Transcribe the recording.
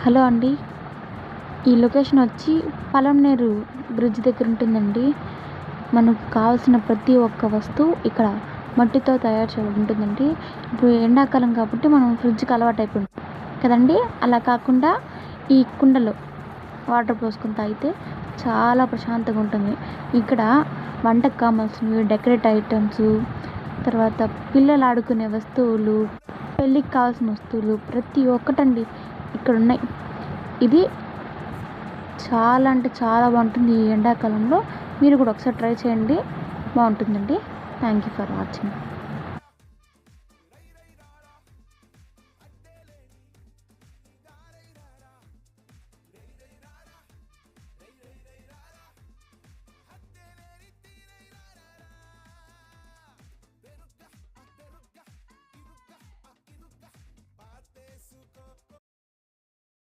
Hello అండి. ఈ location వచ్చి పలంనేరు బ్రిడ్జ్ దగ్గర ఉంటుందండి. మనకు కావాల్సిన ప్రతి ఒక్క వస్తువు ఇక్కడ మట్టితో తయారు చేయబడి ఉంటుందండి. ఇప్పుడు ఎండాకాలం కాబట్టి మనం ఫ్రిడ్జ్కి అలవాటు అయిపోయింది కదండి. అలా కాకుండా ఈ కుండలో వాటర్ పోసుకొని తాగితే చాలా ప్రశాంతంగా ఉంటుంది. ఇక్కడ వంటకు కావాల్సినవి డెకరేట్ ఐటమ్స్, తర్వాత పిల్లలు ఆడుకునే వస్తువులు, పెళ్ళికి కావాల్సిన వస్తువులు ప్రతి ఒక్కటండి ఇక్కడ ఉన్నాయి. ఇది చాలా అంటే చాలా బాగుంటుంది. ఈ ఎండాకాలంలో మీరు కూడా ఒకసారి ట్రై చేయండి, బాగుంటుందండి. Thank you for watching.